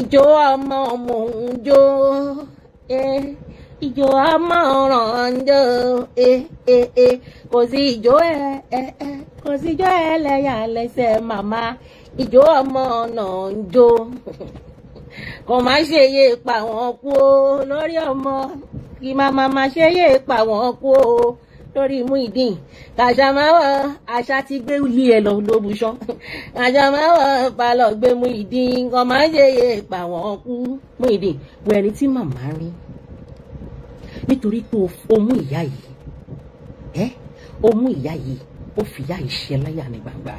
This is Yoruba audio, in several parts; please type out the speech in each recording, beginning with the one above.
ìjó ọmọ mò ń jó ìjó ọmọ ràn ń jó kò sí ìjó kò sí ìjó ẹlẹ́yà lẹ́sẹ̀ màmá ìjó ọmọ náà ń jó kò má ṣe yé pa wọ́n kú o lórí ọmọ kí màmá má ṣe yé pa wọ́n kú o lórí Muyideen kàṣàmáwọ̀ àṣà ti gbé ilé ẹ lọ lóbùṣọ́ kàṣàmáwọ̀ palọ̀ gbé Muyideen kò má ṣe yé pa wọ́n kú Muyideen wo ẹni tí màmá rí nítorí pé o mú ìyá yìí o mú ìyá yìí ó fi ìyá yìí ṣe láyà ní gbangba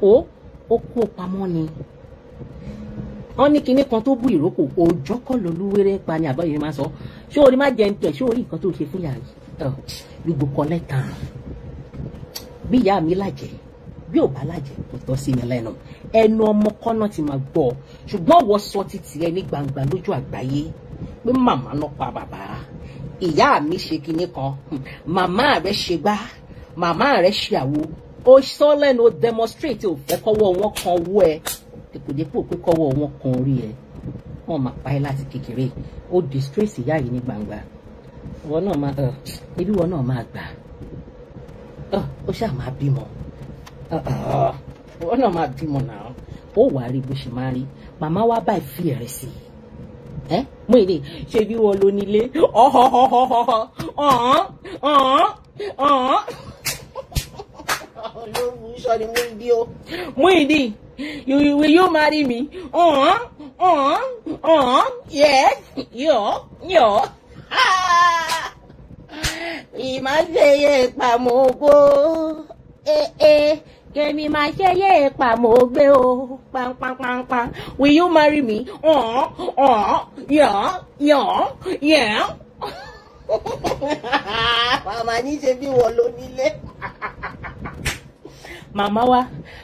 ó kó pamọ́ ni wọ́n ní kinní kan tó bú ìrókò òòjọ́ kọ́ lolúwéré pa ni àbáyé máa sọ ṣé orí má jẹun tẹ̀ ṣé orí nǹkan tó ṣe fún ìyá yìí gbogbo kọ lẹ́tà bí ìyá mi lájẹ bí ò bá lájẹ kò tọ́ sí mi lẹ́nu ẹnu ọmọ kọ́nà ti máa gbọ́ ṣùgbọ́n wọ́n sọ títì ẹ ní gbangba lójú àgbáyé pé màmá náà pa bàbá ìyá mi ṣe kinní kan màmá rẹ ṣe gbá màmá rẹ ṣe àwo ó sọ lẹ́nu ó demonstrate ò fẹ́ kọ́wọ́ wọn kan wọ́ ẹ dèpòdépò pé kọ́wọ́ wọn kan orí ẹ wọ́n máa pa ẹ́ láti kékeré ó disgrace ìyá yìí ní gbangba wọn náà máa ibi wọn náà máa gbà ó ṣáà máa bímọ wọn náà máa bímọ náà ó wàá rí bó ṣe máa rí màmá wa báyìí fi ẹ̀rẹ̀ sí Muyideen ṣe bí wọn ló nílé olóòwúṣọ ni Muyideen o Muyideen will you marry me? Yes, yo. ìmáṣeyè pàmògbó kẹ́mi máa ṣeyè pàmògbé o pàmpàmpàmpà will you marry me yeah. Màmá ní ṣe bí wọ́n ló nílé.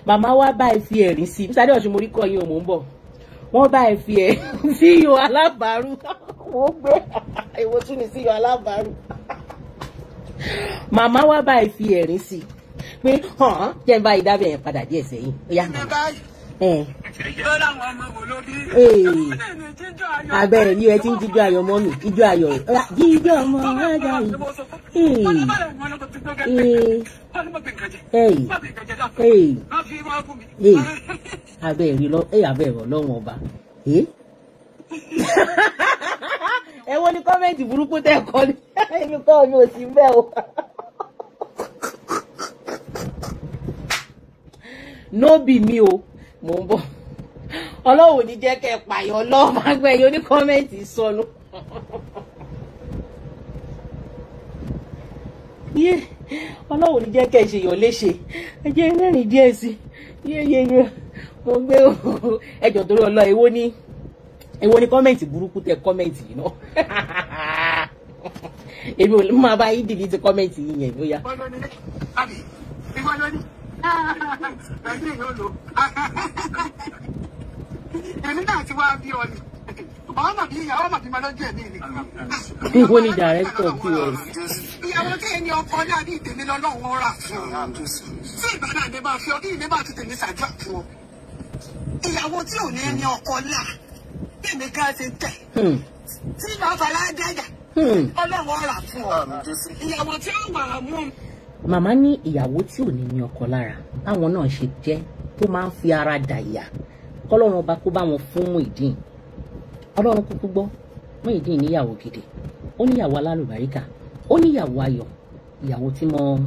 Màmá wa bá ẹ fi ẹ̀rín sí Sáré Ọ̀ṣun mo rí kọ́ yín o mò ń bọ̀ wọ́n bá ẹ fi ẹ̀rín sí yọ alábàárù wọ́n gbé èwo tún ní sí yọ alábàárù. Màmá wa bá ẹ fi ẹ̀rín sí pé jẹ́ n bá ìdábẹ̀ yẹn padà díẹ̀ sẹ́yìn ó yá màmá. Abẹ́rẹ́ ni ẹ ti ń jíjọ́ ayọ̀ mọ́ mi jíjọ́ ayọ̀ rẹ̀ jíjọ́ ọmọ ajá yìí abẹ́rẹ́ ọlọ́run ọba ẹ wo ní kọ́mẹ́ǹtì burúkú tẹ́ kọ́ ni èmi kọ́ mi ò sí bẹ́ẹ̀ o. No be mi o mò ń bọ̀ ọlọ́wọ́ ní jẹ́ kẹ́ pààyàn ọlọ́wọ́ máa gbẹ́ yóò ní kọ́mẹ́ǹtì sọnù. Ọlọ́wọ́ ní jẹ́ kẹ́ ṣèyàn léṣe ẹ jẹ́ rẹ́rìn díẹ̀ sí yéyé mo gbé ẹjọ́ torí ọlọ́ èwo ní kọ́mẹ́ǹtì burúkú tẹ kọ́mẹ́ǹtì yìí náà èmi ò máa bá yín dìbì ti kọ́mẹ́ǹtì yìí yẹn bóyá. Èmi náà ti wá bí ọ ni. Ọmọ bí ìyàwó màbí máa lọ́jọ́ ẹ̀mí ni. Ìwọ ni director POS. Ìyàwó tí ẹni ọkọ ní àbí ìtèmi lọ́lọ́run rà fún ọ. Tí ìbára àdé máa fi ọdún ìní bá ti tèmi ṣàdúrà fún ọ. Ìyàwó tí ò ní ẹni ọkọ là bí èmi ká ṣe tẹ̀. Tí ìbá fara dájà ọlọ́run rà fún ọ. Ìyàwó tí ó wà á mú. Màmá ní ìyàwó tí ò ní ọkọ lára báwọn náà ṣe jẹ́ tó máa ń fi ara dà ìyà kọ́lọ́run ọba kó bá wọn fún Muyideen Ọlọ́run kúkú gbọ́ Muyideen níyàwó gidi ó níyàwó alálùbáríkà ó níyàwó ayọ̀ ìyàwó tí mo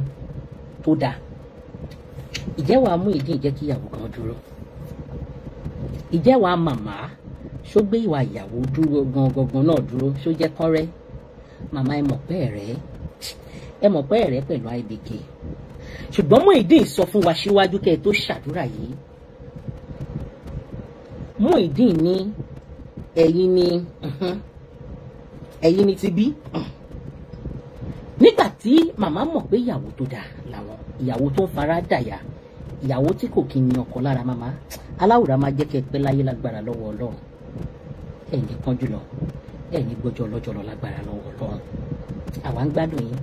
tó dáa ìjẹ́wàá Muyideen jẹ́ kí ìyàwó kan dúró ìjẹ́wàá màmá ṣó gbé ìwà ìyàwó dúró gangan náà dúró ṣó jẹ́ kọ́rẹ́ màmá ẹ mọ̀ pé ẹ̀rẹ́ pẹ̀lú IBK ṣùgbọ́n Muyideen sọ fún wa síwájú kẹ́ ẹ tó ṣàdúrà yìí Muyideen ní ẹ̀yin ni ti bí nígbà tí màmá mọ̀ pé ìyàwó tó dáa làwọn ìyàwó tó ń fara dàyà ìyàwó tí kò kí ní ọkọ lára màmá aláwòrán máa jẹ́ kẹ́ ẹ pẹ́ láyé lágbára lọ́wọ́ Ọlọ́run ẹ̀yin kan jùlọ ẹ̀yin gbọ́jọ́ lọ́jọ́ lọ lágbára lọ́wọ́ Ọlọ́run àwa ń gbádùn yín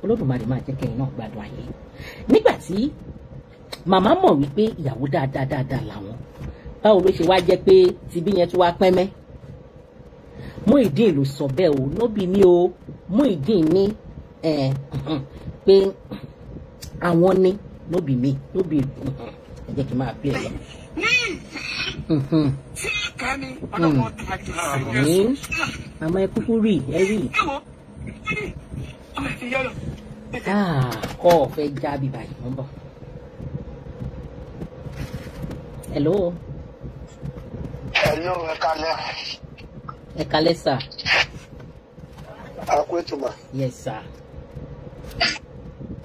Olódùmarè máa jẹ́ kẹ́yìn náà gbádùn ayé nígbà tí màmá mọ̀ wípé ìyàwó dáadáa làwọn báwo ló ṣe wá jẹ́ pé tibí yẹn tó wá pẹ́mẹ́ Muyideen ló sọ bẹ́ẹ̀ o nóbì ní o Muyideen ní pé àwọn ní nóbì mi nóbì ẹ jẹ́ kí n máa pè é lọ. Àmọ́ ẹ kúkú rí ẹ rí kọ́ ọ fẹ́ já bíbá yìí wọ́n bọ̀. Hello. Hello, ẹ kálẹ́. Ẹ kálẹ́ sà. Àkó ètò mà. Yes sir.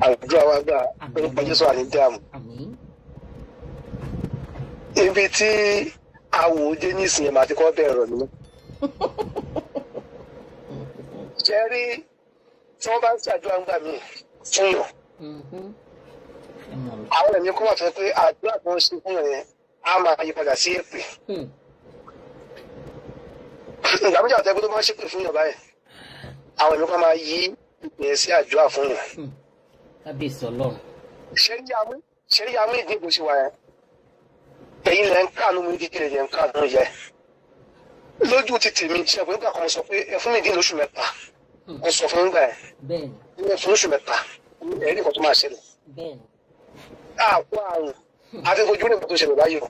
Àjọ àwa gbà orúkọ Jésù àní dáàmú. Àmín. Ibi tí awò dé nísìnyí màá ti kọ́ bẹ̀rẹ̀ rọ̀ nínú. Ṣé rí tí wọ́n bá ń ṣàdúrà ńgbà míì fún yàn? Àwọn ẹ̀mí kọ́ wà fẹ́ pé àdúrà tó ń ṣe fún yàn á máa yí padà sí èpè. Ìgbà méjì àtẹ́gbẹ́ tó máa ń ṣépè fún yàn báyìí àwọn ẹ̀mí kan máa yí ìpè sí àdúrà fún yàn. Kábíyèsí Ọlọ́run. Ṣé rí amú ìdí ìbò sí wa yẹn? Ẹ̀yin lẹ́ ń kànú mi kékeré yẹn ń kànú yẹ. Lójú ti tèmi ṣe àpò nígbà kan sọ pé ẹ fún mi dín lóṣù mẹ́ta. Mo sọ fún nígbà yẹn. Bẹ́ẹ̀ni. Ẹ fún lóṣù mẹ́ta. Ẹ̀rí nǹkan tó máa ṣẹlẹ̀. Bẹ́ẹ̀ni. Àpò àrùn àfẹ́fojú nìkan tó ṣẹlẹ̀ báyìí o.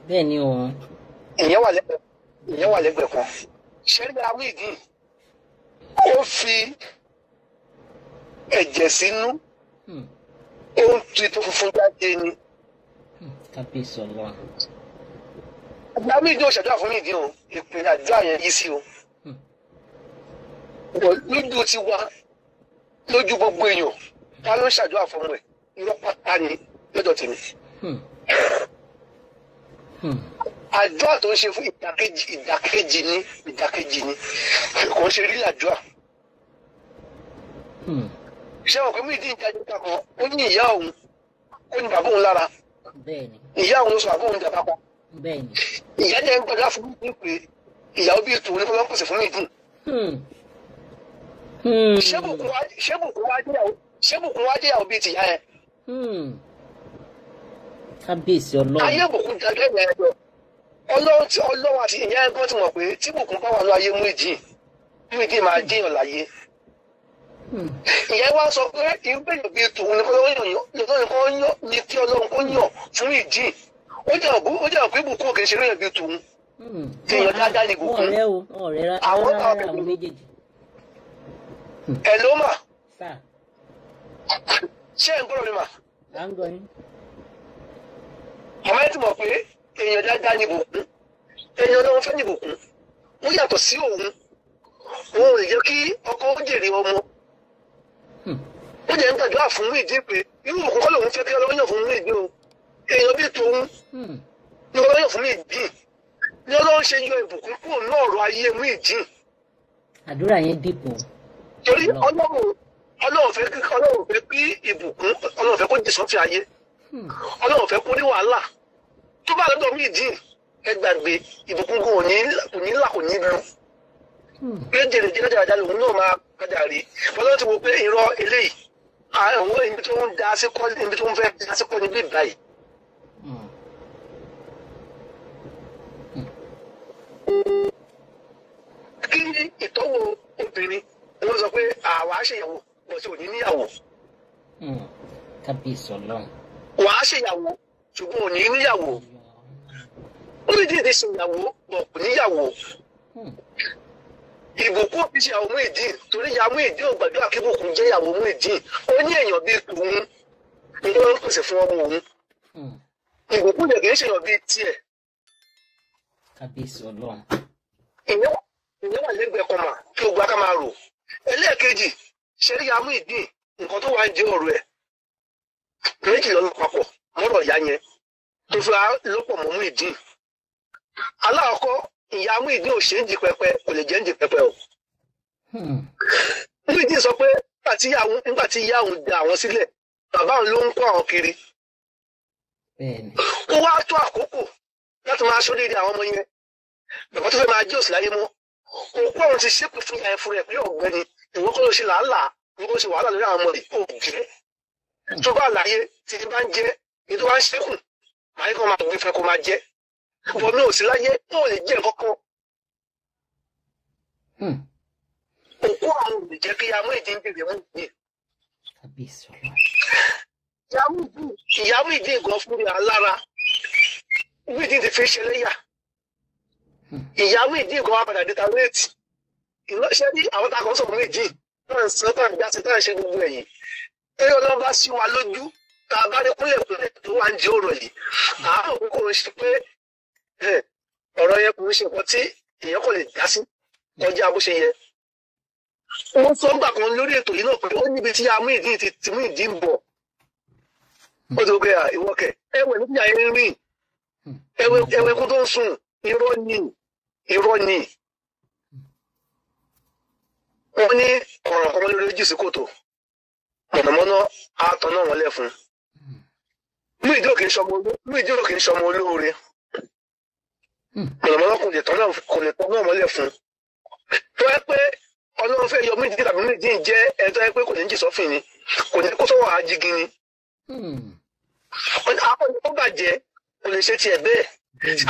Bẹ́ẹ̀ni o. Ìyẹn wà lẹ́gbẹ̀ẹ́ kan. Ṣé rí amú ìdí? Ó fi ẹ̀jẹ̀ sínú. Ó ń tu tó funfun jáde ni. Kábíyèsí Ọlọ́run. Amú ìdí ò ṣàdúrà fún mi ìdí o. Ìpè àdúrà yẹn yí sí o. Lójú ti wá lójú gbogbo èèyàn ta ló ń ṣàdúrà fọmọ ẹ̀ irọ́ pátá ni lọ́dọ̀ tèmi. Àdúrà tó ń ṣe fún ìdàkejì ni kò ń ṣe rí àdúrà. Ṣé wọn pé Muyideen jáde kakọ ó ní ìyá òun ó ní bàbá òun lára ìyá òun sọ bàbá òun dàbà pa ìyá jẹ́ ń gbọ́dọ̀ fún mi pé ìyàwó bíi tòun ní kó lọ́n pèsè fún Muyideen. ṣébùkún wá jẹ́yàwó bíi tìyá ẹ̀. Kábíyèsí Ọlọ́run. Ayé bùkún dájọ́ ìyá ẹ̀ lọ. Ọlọ́run àti ìyá ẹ̀gbọ́n ti mọ̀ pé tí bùkún bá wà ní ayé Muyideen máa jẹ́yàn láyé. Ìyá wa sọ pé ìgbẹ́yàn bíi tòun ní kó ní kí Ọlọ́run kó yàn fún Muyideen. Ó jẹ́ pé bùkún kì í ṣe ríyàn bíi tòun. Èèyàn dáadáa ni bùkún. Àwọn méjèèjì. Ẹ ló mà. Ṣé ẹ̀ ń gbọ́dọ̀ mi mà? Màmá ẹ ti mọ̀ pé èèyàn dáadáa ni bùkún. Èèyàn náà fẹ́ ní bùkún. Ó yàtọ̀ sí òun. Òun ò lè jẹ́ kí ọkọ ó jèrè ọmọ. Ó jẹ́ ń gbàdúrà fún Muyideen pé irú bùkún kọ́ lòun fẹ́ kí Ọlọ́run yàn fún Muyideen o. Èèyàn bíi tòun ní Ọlọ́run yàn fún Muyideen. Ní Ọlọ́run ṣe yọ ìbùkún kúrò ní ọ̀rọ̀ ayé Muyideen. Àdúrà yẹn dìbò. Torí Ọlọ́run fẹ́ kí ìbùkún Ọlọ́run fẹ́ kó jì sọ́fì ayé. Ọlọ́run fẹ́ kó ní wàhálà. Tó bá lọ́dọ̀ Muyideen ẹ gbàgbé ìbùkún kò ní là kò ní lu. Pé jèrè dáadáa lòun náà máa padà rí. Ọlọ́run ti wo pé irọ́ eléyìí àwọn ibi tó ń da sí kọ́ ibi tó ń fẹ́ da sí kọ́ níbí báyìí. Kí ìtọ́wò obìnrin wọ́n sọ pé àwa ṣèyàwó bọ̀ sí òní níyàwó. Kábíyèsí Ọlọ́run. Wàá ṣèyàwó ṣùgbọ́n òní níyàwó. Muyideen ti ṣèyàwó bọ̀ kò níyàwó. Ìbùkún fi ṣe àwọn Muyideen torí ìyá Muyideen ò gbàdúrà kí ìbùkún jẹ́ ìyàwó Muyideen. Ó ní èèyàn bíi tòun ní wọ́n ń pèsè fún ọmọ òun. Ìbùkún lè kì í ṣèyàn bíi tiẹ̀. Kábíyèsí Ọlọ́run. Ìyẹn wà lẹ́gbẹ̀ẹ́ kan mà kí o gba ká máa rò. Ẹlẹ́ẹ̀kejì ṣe rí ìyá Muyideen nǹkan tó wà ń jẹ́ ọ̀rọ̀ ẹ̀. Méjì lọ́nà papọ̀ mọ́rọ̀ ìyá yẹn tó fi lọ́pọ̀ mọ́ Muyideen. Aláàkọ́ ìyá Muyideen ò ṣe ń di pẹpẹ kò lè jẹ́ ń di pẹpẹ o. Muyideen sọ pé nígbà tí ìyá òun da àwọn sílẹ̀ bàbá òun ló ń kó àwọn kiri. Ó wá tó àkókò láti máa ṣoríire àwọn ọmọ yẹn. Bàbá tó fẹ́ máa jẹ́ òsì láyé mọ́. Òkú àwọn ti ṣépè fún ìyá ẹ̀ fún rẹ̀ pé ọ̀gbẹ́ni ìwọ́n kọ́ ló ṣe làálàá ìwọ́n kọ́ ló ṣe wàhálà lórí àwọn ọmọ rẹ̀ kò jẹ́. Tó bá láyé tí ní bá ń jẹ́ ní tó bá ń ṣẹ́kù màá kọ́ máa gbé fẹ́ kó máa jẹ́. Bọ̀ mi ò sí láyé tó lè jẹ́ kankan. Òkú àwọn ò lè jẹ́ kí ìyá Muyideen bèrè wọn yìí. Ìyá Muyideen gan fún mi alára. Muyideen ti fi ṣẹlẹ́yà. Ìyá Muyideen gan wá padà dé tàwéètì. Ìlọ́ṣẹ́ ní àwọn tá a kàn sọ̀rọ̀ Muyideen náà ń sọ táà ń gbàsí táà ń ṣe gbogbo ẹ̀yìn. Eré ọlọ́run bá sí wa lójú tá a bá dé kúnlẹ̀kúnlẹ̀ tó wá ń jẹ́ ọ̀rọ̀ yìí. Àárò kò ń ṣe pé ọ̀rọ̀ yẹn kò ń ṣe nǹkan tí èèyàn kò lè dá sí kọjá bó ṣe yẹ. Wọ́n sọ ńgbà kan lórí ètò yìí náà pé ó níbi tí Muyideen ti Muyideen bọ̀. Ó ti gbé ìwọ́kẹ̀ ẹ̀wẹ̀ níbi àyè ń rìn ẹ̀wẹ̀ kó tó ń sùn irọ́ ni. Wọ́n ní ọ̀rọ̀ kan lórí jù sí kòtò mọ̀nàmọ́ná àtọ̀ náà wọ́n lẹ̀ fún. Muyideen kì í ṣọmọ olóore. Mọ̀nàmọ́ná kò lè tọ́ náà mọ́lẹ̀ fún. Tó yẹ pé Ọlọ́run fẹ́ yọ Muyideen tàbí Muyideen jẹ́ ẹni tó yẹ pé kò ní jì sọ́fìn ni kò ní kó sọ́wọ́ àjigin ni. Àwọn tó bàjẹ́ kò lè ṣe tiẹ̀ bẹ́ẹ̀.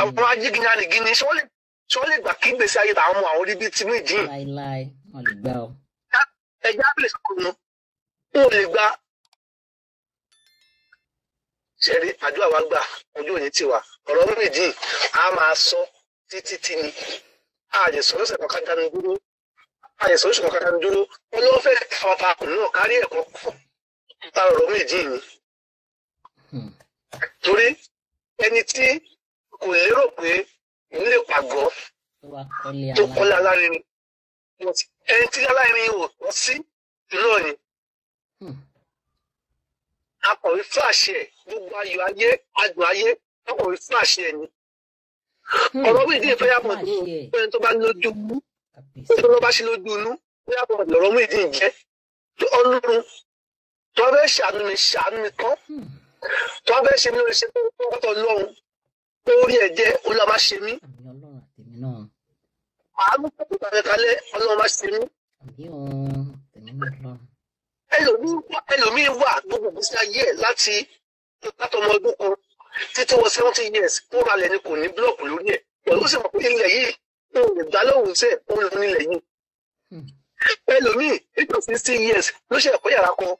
Àwọn ajígin arìngini ṣé wọ́n lè gbà kí gbèsè ayé àwọn ọmọ àwọn orí bíi ti Muyideen. Láíláí wọn lè gbà ọ. Ẹja abẹ́lẹ̀ sọ̀rọ̀ wọn ò lè gbà. Ṣẹ̀rí àdúrà wa gbà ojú òní tiwa ọ̀rọ̀ Muyideen a máa sọ títí ni. Àjẹsọ̀rọ̀ ṣẹ̀ kankan dánu dúró. Ọlọ́wọ́ fẹ́ àwọn ọkùnrin náà kárí ẹ̀kọ́ kọ̀ ta ọ̀rọ̀ Muyideen ni. Torí ẹni tí kò lérò pé òun lè pàgọ́ tó kọ́lé alárinrin ẹni tí alárinrin ò tọ́ sí náà ni akọ̀wé flash ẹ̀ gbogbo ayọ̀ ayé adùn ayé akọ̀wé flash ẹ̀ ni. ọ̀rọ̀ Muyideen fẹ́yàbọ̀ tó bá lójú mú tó bá ṣe lójú inú fẹ́yàbọ̀ lọ̀rọ̀ Muyideen jẹ́ ọlọ́run tó bá fẹ́ ṣàánú mi tán tó bá fẹ́ ṣe mí lórí ṣe tó tọ́ lọ́run tó rí ẹ̀ jẹ́ olúwa má ṣe mí. àánú tó bá fẹ́ kalẹ̀ ọlọ́run má ṣe mí. ẹlòmíín wà gbogbo ìgbésí ayé ẹ̀ láti ọmọ ọdún kan títí wọ 70 years kó ra lẹ̀ ni kò ní búlọ̀kù lórí ẹ̀ pẹ̀lú sì mọ̀ pé ilẹ̀ yìí kò lè dá lóhùn sẹ́ẹ̀ ó ń lọ nílẹ̀ yìí. ẹlòmíín 60 years ló ṣe ẹ̀kọ́ yàrá kan.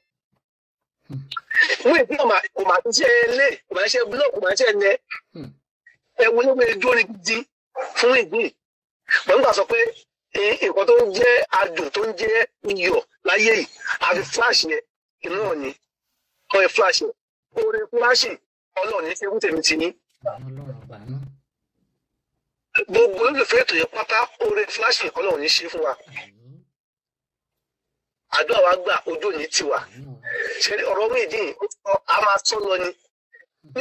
Muyideen kò máa ń ṣe ilé kò máa ń ṣe búlọ̀kù kò máa ń ṣe ẹ̀lẹ́. ẹ̀wọ̀n ló máa ń jó ní gidi fún Muyideen. pẹ̀lú gbà sọ pé nǹkan tó ń jẹ́ adùn tó ń jẹ́ iyọ̀ láyé yìí àfi flash yẹn inú ọ̀ni ọ̀rẹ́ flash yẹn oore flashing ọlọ́ọ̀ni ṣe ń tèmi ti ní. gbogbo olùfẹ́ ètò yẹn pátá oore flashing ọlọ́ọ̀ni ṣe fún wa. àdúrà wa gbà ojú òní tiwa. ṣe ọ̀rọ̀ Muyideen a máa sọ lọ ni.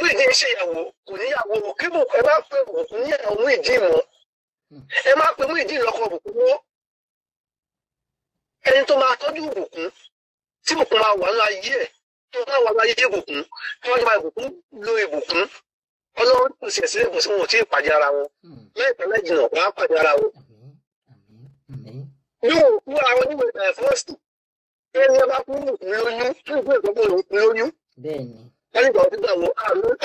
Muyideen ṣe ìyàwó kò níyàwó kíbò ẹ bá pè wọ́n kò níyàwó Muyideen mọ́. ẹ má pe Muyideen lọ́kọ Bùkún mọ́. ẹni tó máa tọ́jú Bùkún tí Bùkún máa wà ní ayé ẹ̀ tó máa wà ní ayé Bùkún tí wọ́n ti máa Bùkún lo ìbùkún ọlọ́run tó ṣe sílẹ̀ bùsùn wọn ò tí ì pàdé ara wọn láìpẹ́ lẹ́jìnà wọ́n á pàdé ara wọn. yóò kú ara wọn níwèé ìgbà ẹ̀fọ́sì ẹni ẹ bá kú Bùkún lóyún tí ìgbà ìgbàgbọ́ òun kú lóyún. lẹ́yìn ìgbà tó gbà wọ́n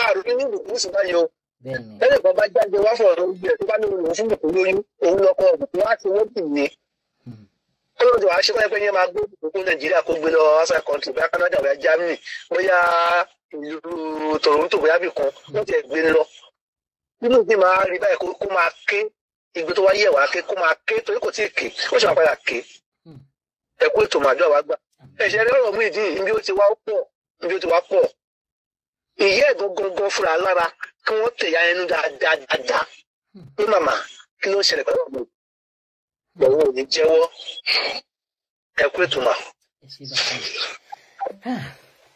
àrùn ní Bùkún sì báyìí o. lẹ́yìn ìgbà bá jáde wá fún ọ̀rọ̀ ìgbẹ́ tó bá ní òun fún Bùkún lóyún òun lọ́kọ Bùkún wá ti wọ́n bì ní. Ọlọ́dún wa ṣe wáyé pé yẹn máa gbé Bùkún Nàìjíríà kó gbé lọ outside country bóyá Canada bóyá Germany bóyá ìlú Toronto bóyá bì kan wọ́n ti gbé lọ. nínú ìdí máa rí báyìí kó máa ké ìgbé tó wá yẹ̀ wá ké kó máa ké torí kò tí ì ké ó ṣe máa padà ké. ẹ̀kú ètò màdúrà wá gbà. ẹ̀ṣẹ̀ rẹ̀ ọ̀rọ̀ Muyideen níbi ó ti wá pọ̀. ìyá ẹ̀ gangan fúnra lára kí wọ́n tẹ̀yà ẹnu dáadáa ní màmá kí ló ń ṣẹlẹ̀ pẹ̀lú ọ̀gbìn. òun ò ní jẹ́wọ́ ẹ̀kú ètò mà.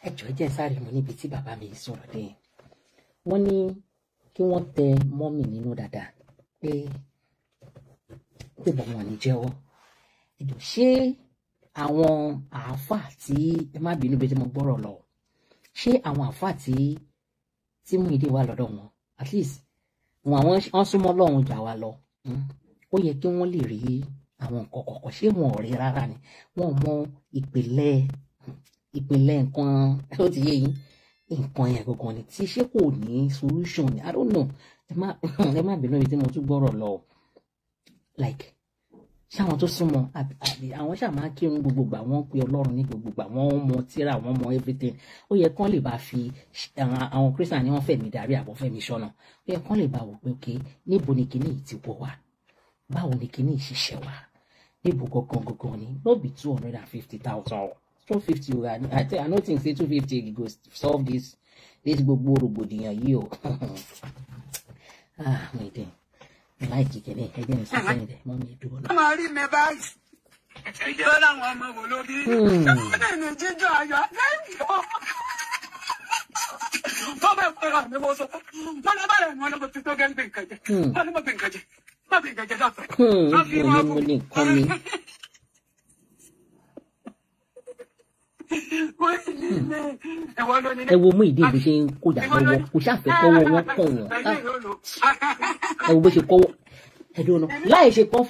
ẹ jọ̀ọ́ jẹ́ sáré mo níbi tí bàbá mi sọ̀rọ̀ dé wọ́n ní kí wọ́n tẹ mọ́mì nínú dáadáa pé bàbá wọn ní jẹ́wọ́ ẹ̀dùn ṣé àwọn àáfàá tí ẹ má bínú bí tí mo gbọ́rọ̀ lọ ṣé àwọn àáfàá tí Muyideen wà lọ́dọ̀ wọn at least wọ́n súnmọ́ Ọlọ́run jà wá lọ ó yẹ kí wọ́n lè rí àwọn nǹkan kọ̀ọ̀kan ṣé wọn ò rí rárá ni wọ́n mọ ìpìlẹ̀ nǹkan ó ti yé yín nǹkan yẹn gangan ni tí ṣé kò ní solution ni I don't know ẹ má bínú ibi tí mo tún gbọ́rọ̀ lọ like ṣé àwọn tó súnmọ́ àbí àwọn ṣáà máa kírun gbogbogbà wọ́n pe Ọlọ́run ní gbogbogbà wọ́n mọ tírà wọ́n mọ everything ó yẹ kán lè bá fi àwọn Christian ni wọ́n fẹ̀mí darí àbọ̀ fẹ̀mí ṣọ́nà ó yẹ kán lè bá wò pé ok níbo ni kinní yìí ti wọ̀ wá báwo ni kinní yìí ṣiṣẹ́ wá níbo gangan ni no be 250,000 250 o I no think say 250 go solve this gbogbo rògbòdìyàn yìí o Muyideen láìkí kẹ́lẹ́ ẹgbẹ́ mi sí sẹ́yìn rẹ̀ mọ́ mi dúró náà. ọmọ rí mi báyìí ìjọ làwọn ọmọ wò ló bí ṣé ní jíjọ ayọ̀ lẹ́yìn tó bẹ́ẹ̀ pẹ̀lú àmì mo sọ wọn lọ bá rẹ̀ wọn lọ ti tó gẹ́ ń gbé nǹkan jẹ wọn ni mo gbé nǹkan jẹ má gbé nǹkan jẹ dàpọ̀. mo ní nǹkan mi. ẹ wo Muyideen bó ṣe ń kójà lọ́wọ́ kò ṣàfẹ́ kọ́wọ́ wọn kọ̀ wọ́n ẹ wo bó ṣe kọ́wọ́ ẹ̀dùn náà láì ṣe kán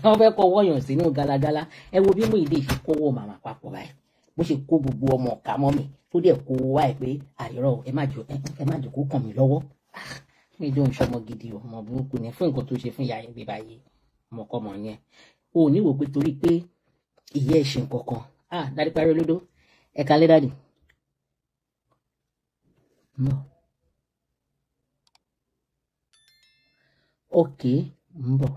wọ́n fẹ́ kọ́wọ́ yàn sínú galagala ẹ wo bí Muyideen ṣe kọ́wọ́ màmá papọ̀ báyìí bó ṣe kó gbogbo ọmọ ọ̀ka mọ́ mi tó dẹ̀ kó wáyé pé àìrọ̀ ẹ má jò kó kàn mí lọ́wọ́ Muyideen ṣọmọ gidi ọmọ burúkú ni fún nǹkan tó ṣe fún ìyá yẹn bí báyìí ọmọkọ́mọ yẹn o ò ní wò pé torí pé ìyá ẹ̀ ṣe nǹkan kan dáàdi parí olódó ẹ kalẹ̀ dáàdi. No. Ok, ń bọ̀.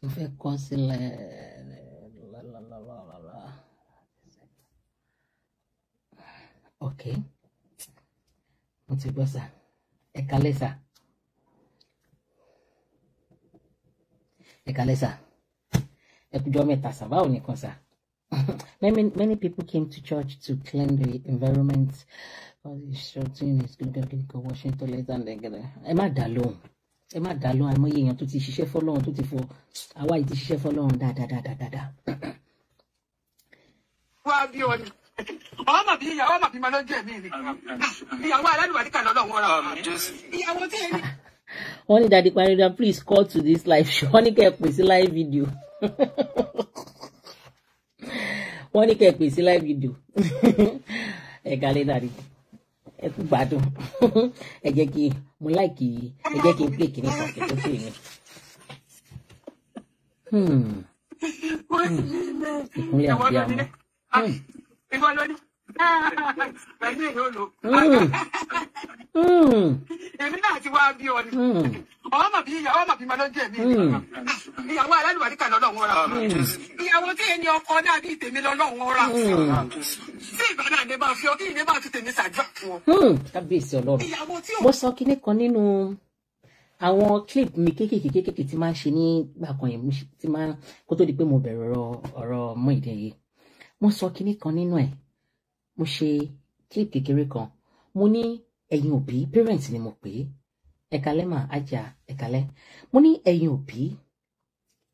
Mo fẹ́ kọ sílẹ̀. Ok. Mo ti gbọ́ sà. Ẹ kalẹ̀ sà. Many people came to church to clean the environment. Shouting is good Washington later and then. Ẹ má dá lóhùn. Àmọ́ èèyàn tó ti ṣiṣẹ́ fọ́lọ́run tó ti fọ àwa yìí ti ṣiṣẹ́ fọ́lọ́run dáadáa. Wá bí ọ ni. Ọmọ bí ìyàwó ọmọ bí máa lọ jẹ́ mi ni. Ìyàwó aládùúgbò kan lọ́dọ̀ wọn ra. Ìyàwó tí ẹni. Wọ́n ní Daddy Parida, please call to this live show. Wọ́n ní kẹ́ ẹ pè sí live video. Wọ́n ní kẹ́ ẹ pè sí live video. Ẹ kálẹ́ Daddy. Ẹ kú gbádùn. Ẹ jẹ́ kí mo like ẹ jẹ́ kí n play kíní kan kí n tó play mi. Ìkúnlẹ̀ àbí àmọ́. Ìwọ ló ní. Pẹ̀lú èyí ó lò. Èmi náà ti wá bí ọ ni. Ọmọ bí ìyàwó ọmọ bí máa lọ jẹ́ mi ni. Ìyàwó aládùúgbò kan lọ́dọ̀ wọn ra. Ìyàwó tí ẹni ọkọ náà bí tèmi lọ́dọ̀ wọn ra. Tí ìgbà náà lè máa fi ọ kí ilé máa fi tèmi ṣàdúrà fún ọ. Kábíyèsí Ọlọ́run. Mo sọ kinní kan nínú àwọn clip mi kéékèèké tí máa ń ṣe nígbà kan yẹn tí máa kó tó di pé mo bẹ̀rẹ̀ ọ̀rọ̀ Muyideen yìí. Mo sọ kinní kan nínú ẹ̀. Mo ṣe clip kékeré kan. Mo ní ẹ̀yin òbí, parents ni mo pè é. Ẹ̀kálẹ́ mà ájà ẹ̀kálẹ́. Mo ní ẹ̀yin òbí,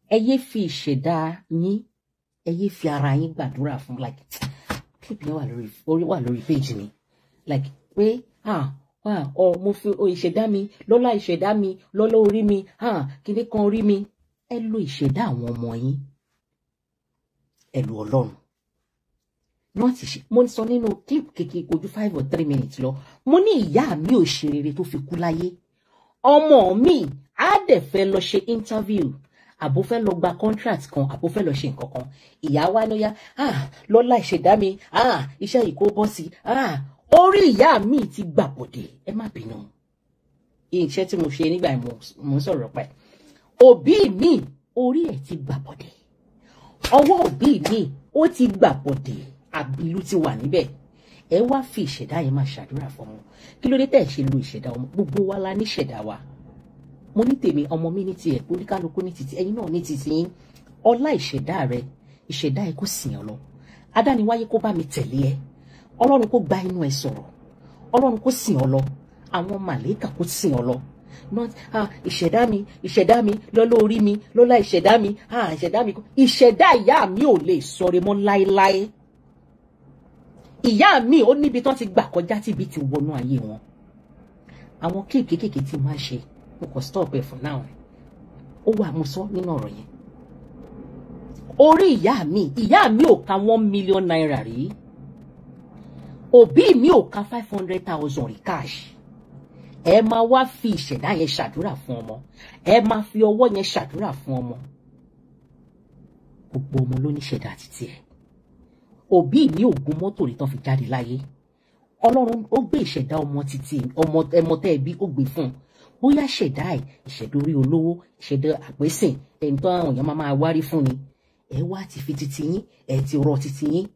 ẹ yé fi ìṣẹ̀dá yín, ẹ yé fi ara yín gbàdúrà fún like clip yẹn wà lórí page mi. Like pé mo fi ìṣẹ̀dá mi, lọ́lá ìṣẹ̀dá mi, lọ́lá orí mi, kíní kan orí mi. Ẹ lo ìṣẹ̀dá àwọn ọmọ yín. Ẹ lo Ọlọ́run. Mo sọ nínú clip kékeré kojú 5 or 3 minutes lọ. Mo ní ìyá mi ò ṣe rere tó fi kú láyé. Ọmọ mi á dẹ̀ fẹ́ lọ ṣe interview. Àbó fẹ́ lọ gba contract kan, àbó fẹ́ lọ ṣe nǹkan kan. Ìyá wa ló yá, lọ́lá ìṣẹ̀dá mi, iṣẹ́ yìí kó bọ́ sí. Orí ìyá mi ti gbà bọ̀dẹ̀. Ẹ má bínú. Iṣẹ́ tí mo ṣe nígbà mo ń sọ̀rọ̀ pa ẹ̀. Òbí mi, orí ẹ̀ ti gbà bọ̀dẹ̀. Ọwọ́ òbí mi, ó ti gbà bọ̀dẹ̀. Àbílú ti wà níbẹ̀. Ẹ wá fi ìṣẹ̀dá yẹn máa ṣàdúrà fún ọmọ. Kí ló dé tẹ̀ ṣe lo ìṣẹ̀dá ọmọ? Gbogbo wa la ní ìṣẹ̀dá wa. Mo ní tèmi, ọmọ mi ní tiẹ̀, oníkálukú ní titi, ẹ̀yin náà ní titi yín. Ọlá ìṣẹ̀dá rẹ, ìṣẹ̀dá ẹ kó sìn ọ lọ. Adániwáyé kó bá mi tẹ̀lé ẹ. Ọlọ́run kó gba inú ẹ sọ̀rọ̀. Ọlọ́run kó sìn ọ lọ. Àwọn màlẹ́kà kó sìn ọ lọ. Not ìṣẹ̀dá mi, lọ́lá orí mi, lọ́lá ìṣẹ̀dá mi, ìṣẹ̀dá mi. Ìṣẹ̀dá ìyá mi ò lè sọre mọ́ láéláé. Ìyá mi ó níbi tán ti gbà kọjá tí ibi ti wọnú ayé wọn. Àwọn clip kéékèèké tí máa ṣe, mo kò stop ẹ for now. Ó wà mo sọ nínú ọ̀rọ̀ yẹn. Orí ìyá mi ò ka 1 million naira rí. Òbí mi ò ka 500,000 rí cash. Ẹ máa wá fi ìṣẹ̀dá yẹn ṣàdúrà fún ọmọ. Ẹ máa fi ọwọ́ yẹn ṣàdúrà fún ọmọ. Gbogbo ọmọ ló ní ìṣẹ̀dá títí ẹ̀. Òbí mi ò gun mọ́tò rí tán fi jáde láyé. Ọlọ́run ó gbé ìṣẹ̀dá ọmọ títí ọmọ tẹ́ bí ó gbé fún. Bóyá ìṣẹ̀dá ìṣẹ̀dá orí olówó, ìṣẹ̀dá àpésìn, ẹni tó àwọn èèyàn máa wárí fún ni. Ẹ wá ti fi títí yín, ẹ ti rọ títí yín.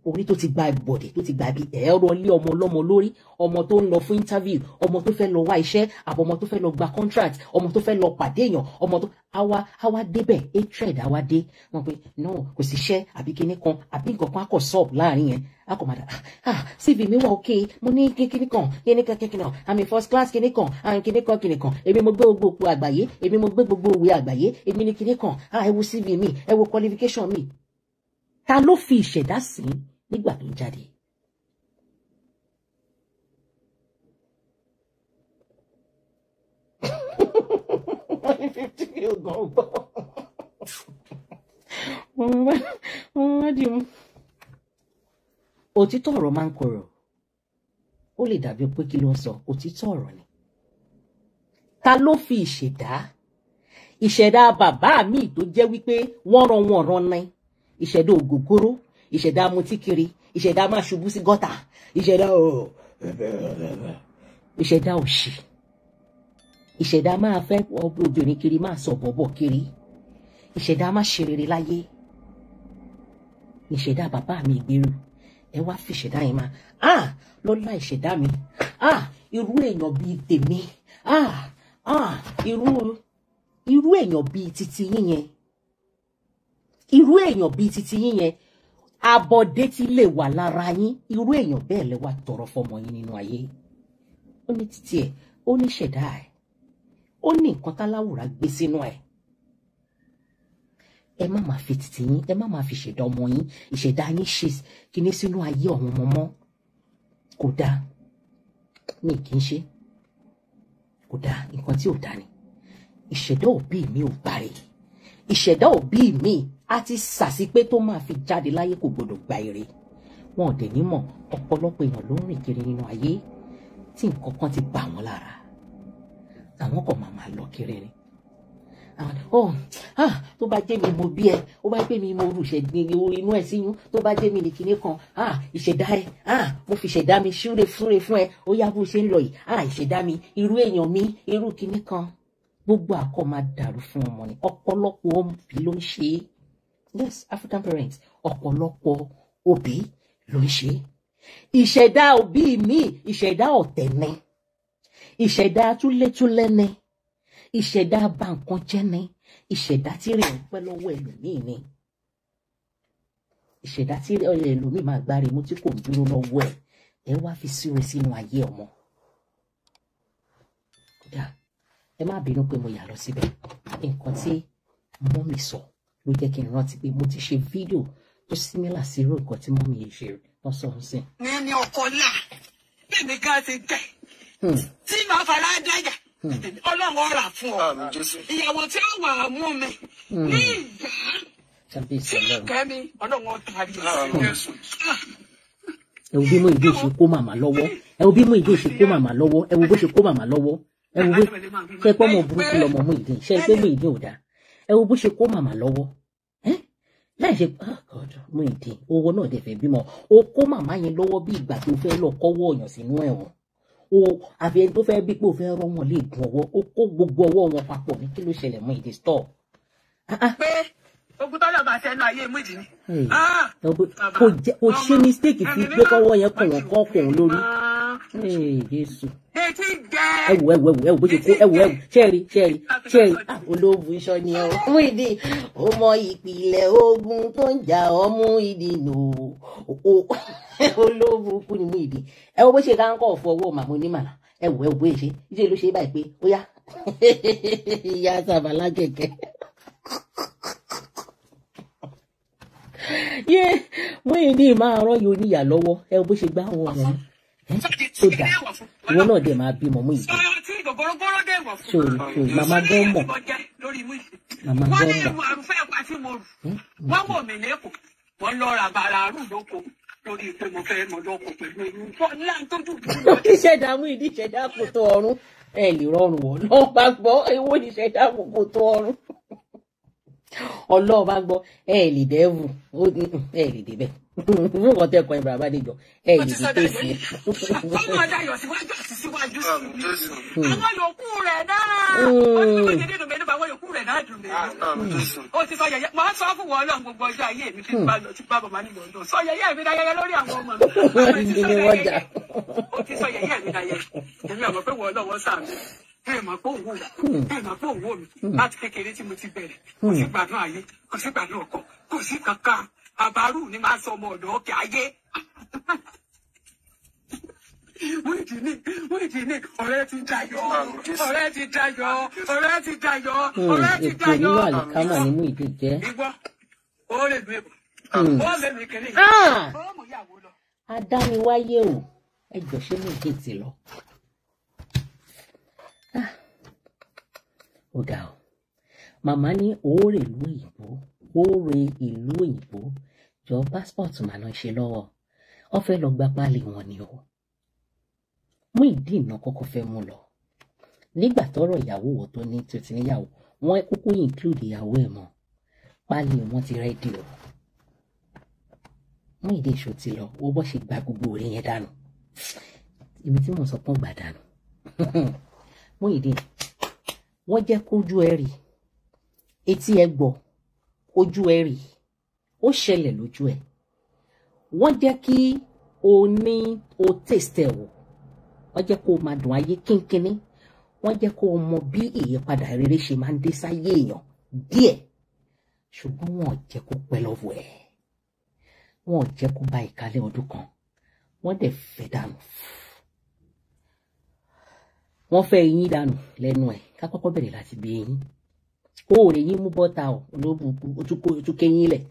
Orí tó ti gba ìbọ̀dẹ̀ tó ti gba bí ẹ̀rọ lé ọmọ ọlọ́mọ lórí, ọmọ tó ń lọ fún interview, ọmọ tó fẹ́ lọ wá iṣẹ́, àbọ̀ ọmọ tó fẹ́ lọ gba contract, ọmọ tó fẹ́ lọ pàdé èèyàn, ọmọ tó àwa débẹ̀ hatred àwa dé wọn pé no kò sí iṣẹ́ àbí kíní kan àbí nǹkan kan akọ̀ sọ́ọ̀bù láàrin yẹn akọ̀ máa dà CV mi wà okay mo ní kíní kan àmì first class kíní kan kíní kan èmi mo gbé gbogbo òkú àgbáyé èmi mo gbé gbogbo òwe àgbáyé èmi ní kíní kan ẹ wo CV mi ẹ wo qualification mi. Ta ló fi ìṣẹ̀dá sí nígbà tó ń jáde? Òtítọ́ ọ̀rọ̀ máa ń korò. Ó lè dàbí pé kí ló ń sọ, òtítọ́ ọ̀rọ̀ ni. Ta ló fi ìṣẹ̀dá bàbá mi tó jẹ́ wípé wọ́n rán ní ìṣẹ̀dá ògógóró, ìṣẹ̀dá mutíkiri, ìṣẹ̀dá máa ṣubú sí gọ́tà, ìṣẹ̀dá òṣì, ìṣẹ̀dá máa fẹ́ obìnrin kiri máa sọ bọ̀bọ̀ kiri, ìṣẹ̀dá máa ṣe rere láyé, ìṣẹ̀dá bàbá mi gbèrú. Ẹ wá fi ìṣẹ̀dá yẹn máa lọ́lá ìṣẹ̀dá mi, irú èèyàn bíi tèmi, irú èèyàn bíi titi yín yẹn. irú èèyàn bíi titi yín yẹn abọ́dé tí lè wà lára yín irú èèyàn bẹ́ẹ̀ lẹ wá tọrọ fọmọ yín nínú ayé ó ní títí ẹ̀ ó ní ṣẹ̀dá ẹ̀ ó ní nǹkan táláwùrá gbé sínú ẹ̀ ẹ má máa fi títí yín ẹ má máa fi ṣẹ̀dá ọmọ yín ìṣẹ̀dá yín ṣe kíní sínú ayé ọ̀hún mọ́mọ́ kò dáa mi kì í ṣe kò dáa nǹkan tí ò dáa ni ìṣẹ̀dá òbí mi ò parí ìṣẹ̀dá òbí mi á ti sàsí pé tó máa fi jáde láyé kò gbọdọ̀ gba ire wọn ò dẹ̀ ní mọ̀ ọ̀pọ̀lọpọ̀ èèyàn ló ń rìn kiri nínú ayé tí nǹkan kan ti bà wọ́n lára àwọn kan máa lọ kiri ni tó bá jẹ́ mi mo bí ẹ ó bá jẹ́ mi mo rùṣẹ̀ inú ẹ̀ síyún tó bá jẹ́ mi ní kinní kan ìṣẹ̀dá ẹ mo fi ṣẹ̀dá mi ṣúre fún ẹ ó yá bó ṣe ń lọ yìí ìṣẹ̀dá mi irú èèyàn mi irú kinní kan gbogbo àkọ́ máa dàrú fún ọmọ ni ọ̀pọ̀lọpọ̀ òbí ló ń ṣe é yes African parents ọ̀pọ̀lọpọ̀ òbí ló ń ṣe é ìṣẹ̀dá òbí mi ìṣẹ̀dá ọ̀tẹ̀ ni ìṣẹ̀dá túlétúlẹ́ ni ìṣẹ̀dá bà nǹkan jẹ́ ni ìṣẹ̀dá tí rẹ̀ ń pẹ́ lọ́wọ́ ẹlòmíì ni ìṣẹ̀dá tí ẹlòmíì máa gbáre mú tí kò dúró lọ́wọ́ ẹ wá fi síre sínú ayé ọmọ kódà ẹ má bínú pé mo yà lọ síbẹ̀ nǹkan tí mọ́mì sọ ló jẹ́ kí n rántí pé mo ti ṣe fídíò tó símílà sí irú nǹkan tí mọ́mì yìí ṣe wọ́n sọ ń sìn. ní ọkọ là bẹ́ẹ̀ni ká ti tẹ̀ tí màá fara dájà ọlọ́run ọ̀rà fún ọ ìyàwó tí ó wà á mú mi ní ìyá tí kẹ́mi ọlọ́run ọ̀tàrí ẹ̀sùn. ẹ wo bí mo ìdí ṣe kó màmá lọ́wọ́ ẹ wo bí mo ìdí ṣe kó màmá lọ́wọ́ ẹ wo bó ṣe kó màmá lọ́wọ́ ẹ wo ṣe pé ọmọ burúkú lọmọ mú ìdí ṣe pé mú ìdí ò dáa ẹ wo bó ṣe kó màmá lọ́wọ́ láì ṣe mú ìdí owó náà dẹ̀ fẹ́ bímọ o kó màmá yẹn lọ́wọ́ bí ìgbà tó fẹ́ lọ kọ́wọ́ ọ̀yàn sínú ẹ̀wọ̀n o àfi ẹni tó fẹ́ bí pé o fẹ́ rọ́ wọn lè gun ọwọ́ o kó gbogbo ọwọ́ wọn papọ̀ ní kí ló ṣẹlẹ̀ mú ìdí stọ̀. pé ogun tọ́lọ̀ bá ṣẹnu ayé mú ìdí ni. kò ṣe mistake fi pé kọ́wọ́ yẹn kọ̀ wọ́n kọ́ kọ̀ wọ́n lórí. Jésù. ẹ wò bó ṣe kó ẹ wò ṣẹ́ẹ̀rì olóògùn iṣọ́ ni ẹ mú ìdí ó mọ ìpìlẹ̀ ogun tó ń jà ọ́ mú ìdí nù olóògùn kú ni mú ìdí ẹ wo bó ṣe káńkọ̀ fọwọ́ màmú ní màlá ẹ wò bó ṣe iṣẹ́ ló ṣe báyìí pé ó yá ìyá sábàlá kẹ̀kẹ́. mú ìdí máa rán yóò níyà lọ́wọ́ ẹ wo bó ṣe gbá àwọn ọmọ tó dà ìwọ náà dẹ̀ máa bímọ mú ìdí. sori màmá gan mọ̀ màmá gan mọ̀. wọ́n wọ̀ mí lẹ́kọ̀ọ́ wọ́n lọ ra bàrà àrùn lóko lórí pé mo fẹ́ mọ lọ́kọ̀ pẹ̀lú ẹ̀yìn bọ́ọ̀lá tó dùn. ìṣẹ̀dá mú ìdí ìṣẹ̀dá kò tó ọrùn ẹ lè rọrùn wọ̀ lọ́ọ́ bá gbọ́ ewo ìṣẹ̀dá kò tó ọrùn ọlọ́ọ̀ bá gbọ́ ẹ lè dẹ́wù ẹ lè débẹ̀ fún ọkọ tẹkọ ẹ bàbá àdéjọ ẹ lè dé tèsí. ọmọ adayọ síwájú àti síwájú sí àwọn yòókù rẹ̀ náà ọdún méje nínú mẹ́nu bá àwọn yòókù rẹ̀ náà dùn mí. o ti sọ yẹyẹ màá sọ fún wọn Ọlọ́run gbogbo ọjọ́ ayé mi tí bá lọ tí bá bàbá nílò ọdún sọ yẹyẹ mi dáyẹyẹ lórí àwọn ọmọ mi. o ti sọ yẹyẹ mi dáyẹyẹ èmi àmọ́ pé wọ́n lọ́wọ́ sáà mi ẹ mà pọ̀ òwò mi láti kékeré tí mo ti bẹ̀rẹ̀ kò sí gbádùn ayé kò sí gbádùn ọkọ kò sí kankan àbárù ni máa sọ ọmọ ọ̀dọ̀ ọkẹ ayé. Wíìdì ní ọ̀rẹ́ ti dayọ̀ ọ̀rẹ́ ti dayọ̀ ọ̀rẹ́ ti dayọ̀ ọ̀rẹ́ ti dayọ̀. ètò oníwà àlìkámà ni mú ìdí jẹ́. ìgbọ́ ó lè lu èbò ó lè lu ìkẹlẹ̀ ó mú ìyàwó lọ. adániwáyé o ẹ jọ ṣé mú ìdí ti lọ. ó dà o màmá ní òórè ìlú òyìnbó òórè ìlú òyìnbó jọ passport mà lọ ṣe lọ́wọ́ ọ fẹ́ lọ gba páálí wọn ni o mú ìdí ìná kọ́kọ́ fẹ́ mú lọ nígbà tọ́rọ̀ ìyàwó wọ tó ní tó ti níyàwó wọn kúkú include ìyàwó ẹ̀ mọ́ páálí wọn ti rẹ́dí o mú ìdí èso ti lọ wọ́n bọ́ ṣe gba gbogbo orí yẹn dànù ibi tí mo sọ pọ́n gbà dànù mú ìdí wọ́n jẹ́ kójú ẹ rí etí ẹ gbọ́ ojú ẹ rí ó ṣẹlẹ̀ lójú ẹ wọ́n jẹ́ kí o ní o taste ẹ̀ wò wọ́n jẹ́ kó o máa dùn ayé kínkínní wọ́n jẹ́ kó o mọ bí ìyípadà rere ṣe máa ń dé sáyé èèyàn díẹ̀ ṣùgbọ́n wọn ò jẹ́ kó pẹ́ lọ́wọ́ ẹ̀, wọn ò jẹ́ kó bá ìkálẹ̀ ọdún kan, wọ́n dẹ̀ fẹ́ dànù, wọ́n fẹ́ eyín dànù lẹ́nu ẹ̀. Ká kọ́kọ́ bẹ̀rẹ̀ láti bí eyín. Ó rè yín mú bọ́ta o, olóbùkú ojú kéyín lẹ̀.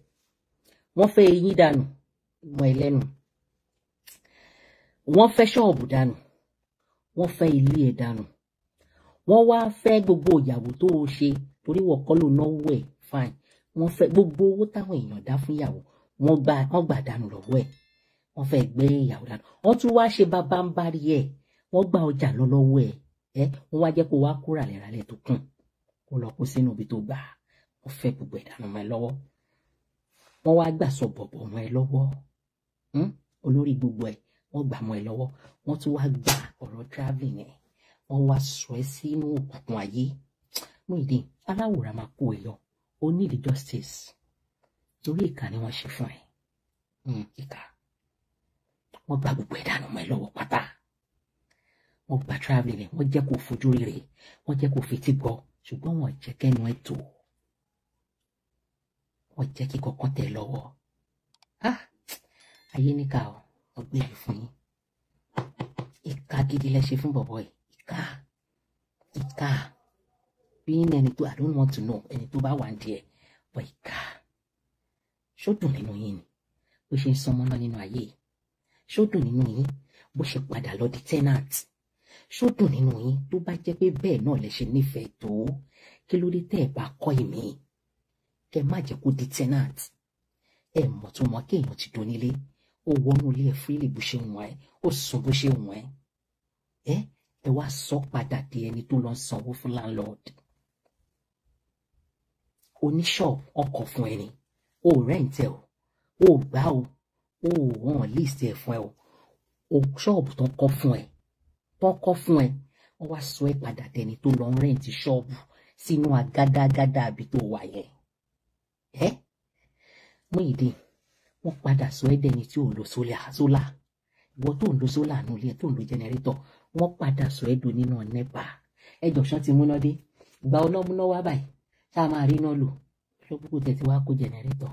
Wọ́n fẹ́ eyín dànù mọ́ ẹ lẹ́nu. Wọ́n fẹ́ ṣọ́ọ̀bù dànù, wọ́n fẹ́ ilé ẹ̀ dànù, wọ́n wá fẹ́ gbogbo ìyàwó tó o ṣe torí wọ́n kọ́ ló náwó ẹ̀ fine. Wọ́n fẹ́ gbogbo owó táwọn èèyàn dá fún ìyàwó, wọ́n gbà dànù lọ́wọ́ ẹ̀. Wọ́n fẹ́ gbé ìyàwó dànù. Wọ́n tún wá ṣe bábáńbárí ẹ̀, wọ́n gba ọjà lọ lọ́wọ́ ẹ̀, wọ́n wá jẹ́ kó wá kó ràlẹ̀ràlẹ̀ tó kún, kó lọ kó sínú ibi tó gbà. Wọ́n fẹ́ gbogbo ẹ̀ dànù mọ́ ẹ lọ́wọ́. Wọ́n wá gbà sọ bọ̀bọ̀ mọ́ ẹ lọ́wọ́. Olórí gbogbo ẹ̀ wọ́n gbà mọ́ ẹ lọ́wọ́. Wọ́n tún wá gba ọ̀rọ̀ travelling ẹ̀, wọ́n wá sọ ẹ́ sínú òkùnkùn ayé. Muyideen, aláwòrán máa kó ẹ yọ, ó need justice torí ìkà ni wọ́n ṣe fún ẹ. Ìkà. Wọ́n gba gbogbo ẹ̀ dànù mọ́ ẹ lọ́wọ́ pátá. Wọ́n gba travelling ẹ̀, wọ́n jẹ́ kó fojú rere, wọ́n jẹ́ kó fetí gbọ́, ṣùgbọ́n wọ́n jẹ́ kẹ́nu ẹ̀ tó, wọ́n jẹ́ kí kọ̀ọ̀kan tẹ̀ lọ́wọ́. Ayé níkà o, wọ́n gbé mi fún yín. Ìkà gidi lẹ ṣe fún bọ̀bọ̀ ẹ̀. Ìkà. Being ẹni tó, I don't want to know, ẹni tó bá wà ní ẹ̀, but ìkà. Ṣó dùn nínú yín ni bó ṣe ń sọmọ́ náà nínú ayé? Ṣó dùn nínú yín bó ṣe padà lọ di tenant? Ṣó dùn nínú yín tó bá jẹ́ pé bẹ́ẹ̀ náà lẹ ṣe nífẹ̀ẹ́ tó? Kí ló dé tẹ́ ẹ bá kọ́ ìmí? Kẹ má jẹ́ kó di tenant. Ẹ mọ̀ tó mọ̀ kéèyàn ti do nílé, ó wọnú ilé ẹ̀ freely bó ṣe wọ̀n ẹ́, ó sùn bó ṣe wọ̀n ẹ́. Ẹ wá sọ padà di ẹni tó lọ sanwó fún landlord. Oníṣọ́ọ̀bù ọkọ̀ fún ẹni, ó rẹ́ǹtẹ̀ o, ó gbá o, ó wọ́n list ẹ̀ fún ẹ o ṣọ́ọ̀bù tó kọ́ fún ẹ, wọ́n wá sọ ẹ padà dẹni tó lọ rẹ́ǹtì ṣọ́ọ̀bù sínú agádágádá àbí tó wà yẹn. Muyideen, wọ́n padà sọ ẹ dẹni tí ò lo sólà, ìwọ tó ń lo sólà nù ilé tó ń lo jẹnẹrétọ̀, wọ́n padà sọ ẹ do nínú nẹ́pà. Ẹjọ́ ṣán ti múná dé, ìgbà ọ̀nà múná wá báyìí, ṣá máa rí iná lò, ṣọ́bùkù tẹ̀ tí wàá kó jẹnẹrétọ̀.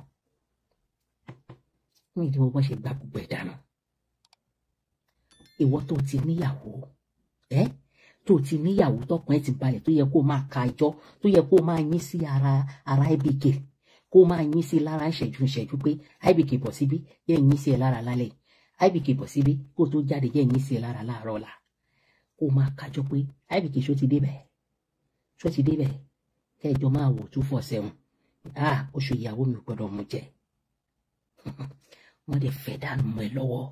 Muyideen, wọ́n ṣe gba gbogbo ẹ̀ dànù. Ìwọ tó ti níyàwó, tó ti níyàwó tọkàn ẹ ti balẹ̀, tó yẹ kó máa ka ẹjọ́, tó yẹ kó máa yín sí ara IBK, kó máa yín sí lára ìṣẹ́jú pé IBK bọ̀ síbí, yẹ́ yín sí ẹ lára lálẹ́, IBK bọ̀ síbí kó tó jáde, yẹ́ yín sí ẹ lára láàárọ̀ ọ̀la. Kó máa kájọ pé IBK ṣó ti débẹ̀, kẹjọ máa wò 247. Oṣù ìyàwó mi ò gbọ́dọ̀ mú jẹ. Wọ́n dẹ̀ fẹ́ dànù mọ́ ẹ lọ́wọ́.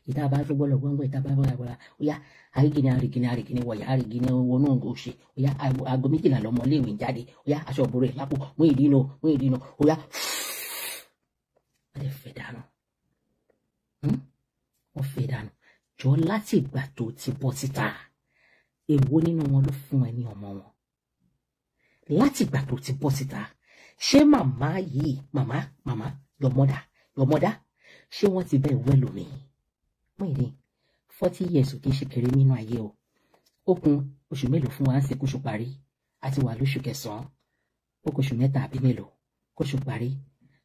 Ìta bá tó gbọ́dọ̀ gbọ́ngbọ́, ìta bá bọ́ra ó yá àrígìní wọ̀yá àrígìní wọnú òṣè, ó yá aago 12 lọ́mọ léèwé jáde, ó yá aṣọ òbúrò ẹ̀ lápò, Muyideen ó yá. Wọ́n dẹ̀ fẹ́ dànù. Wọ́n fẹ́ dànù. Jọ láti ìgbà tó ti bọ́ síta, èwo nínú wọn ló fún ẹ ní ọmọ wọn? Láti ìgbà tó ti bọ́ síta, ṣé màmá yìí, màmá your mother, ṣé wọ́n ti bẹ́ẹ̀ wẹ́ lómi? Muyideen, 40 years ò kí ń ṣe kéré nínú ayé o. Ó kù oṣù mélòó fún wa ń ṣe kóṣù parí, àti wà lóṣù kẹsàn-án, ó kóṣù 3 àbí mélòó kóṣù parí,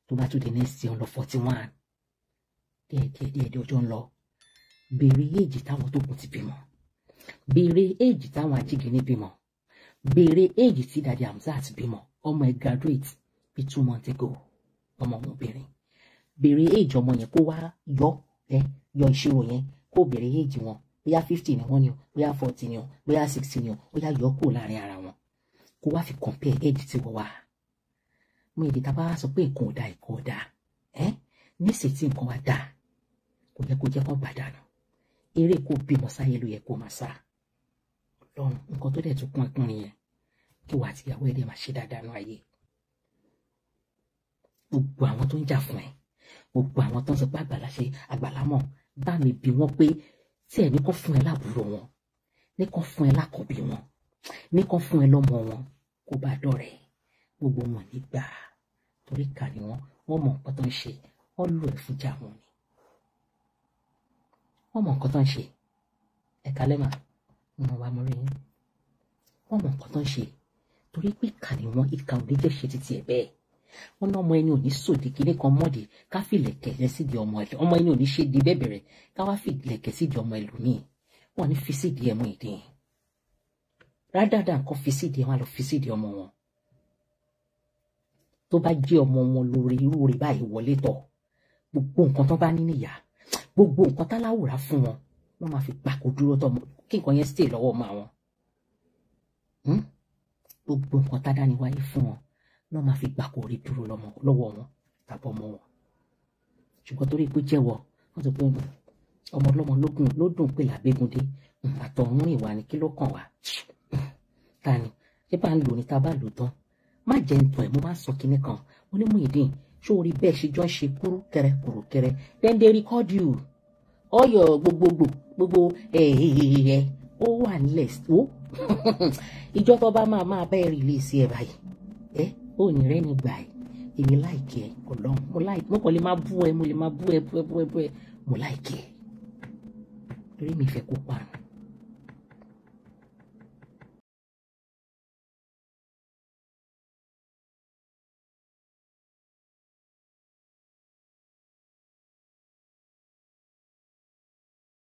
tó bá tún di next year lọ 41. Díẹ̀ ọjọ́ ń lọ. Béèrè èjì táwọn tó kù ti bímọ, béèrè èjì táwọn Ajígini bímọ, béèrè èjì tí Dàdí Hamzat bímọ. Ọmọ ẹ graduate bí 2 months ago, ọmọ obìnrin. Béèrè èjì ọmọ yẹn kó wá yọ ìṣirò yẹn, kó béèrè èjì wọn, bóyá 50 ni wọ́n ní o, bóyá 40 ni o, bóyá 60 ni o, bóyá yọ kúrò láàrin ara wọn, kó wá fi compare èjì tí wọ́n wà. Muyideen, tá bá wá sọ pé nǹkan ò dáa, nísìsiyìí tí nǹkan wá dáa, kò yẹ kó jẹ́ kó gbàdánù. Eré kó bímọ sáyé ló yẹ kó máa sá. Lọ́run nǹkan tó dẹ̀ tún kún ẹkùnrin yẹn, kí wà àti ìyàwó ẹ̀ dẹ̀ máa ṣe dáadáa nú ayé. Gbogbo àwọn tó ń jà fún ẹ, gbogbo àwọn tó ń sọ pé àgbàlá mọ̀, bá mi bí wọ́n pé tí ẹ̀ ní kàn fún ẹ láàbúrò wọn, ní kàn fún ẹ lákọ̀bí wọn, ní kàn fún ẹ lọ́mọ wọn, kó bá dọ̀rẹ́. Gbogbo wọn nígbà torí kà ní wọ́n mọ̀ nǹkan tó ń ṣe, wọ́n lò ẹ̀ fún jà wọn ni. Wọ́n mọ̀ nǹkan tó ń ṣe, ẹ̀ka lẹ́mà, wọ́n wá mọ́ rí yín. Wọ́n mọ̀ nǹkan tó ń ṣe, torí pé ìkà ni wọn, ìkà ò ní jẹ́ ṣe títí ẹ̀ bẹ́ẹ̀. Wọ́n ní ọmọ ẹni ò ní sòdì kíní kan mọ́dì ká fi lẹ̀kẹ̀ rẹ sídìí ọmọ ẹni ò ní ṣe di bẹ́bẹ̀rẹ̀ ká wá fi lẹ̀kẹ̀ sídìí ọmọ ẹlòmíì. Wọ́n ní fi sídìí ẹmu ìdí yẹn. Rádàdà nǹkan fi sídìí ẹ̀ wọ́n á lọ fi sídìí ọmọ wọn. Tó bá jẹ́ ọmọ wọn lórí irú rẹ̀ báyìí wọlé tọ̀, gbogbo nǹkan tó bá ní níyà, gbogbo nǹkan táláwùrá fún wọn, wọ́n máa fi gbà kó dúró tọ́ kí nǹkan yẹn stay lọ́wọ́ ọmọ àwọn. Gbogbo nǹkan tádání wáyé fún wọn wọ́n máa fi gbà kó rí dúró lọ́wọ́ wọn tàbí ọmọ wọn. Ṣùgbọ́n torí pé jẹ́wọ́ wọ́n sọ pé ọmọ ọlọ́mọ ló dùn pé làbégúndé àtọ̀run ìwà ni kí ló kàn wá. Ta ni ṣé bá ń lò ní ta bá lò tán má jẹ́ ń tàn ẹ̀ mo máa sọ kinní kan mo ní Muyideen ṣó orí bẹ́ẹ̀ ṣe jọ ń ṣe kúrúkẹrẹ kúrúkẹrẹ then they record you ọyọ gbogbo ó wà nílẹ̀ ó ìjọ tó bá máa bẹ́ẹ̀ release ẹ̀ báyìí ó ní rẹ́ ní gbà ẹ̀ èmi láìkì ẹ̀ ọlọ́run mo kàn lè máa bú ẹ mo lè máa bú ẹ mo láìkì ẹ̀ torí mi fẹ́ kó parun.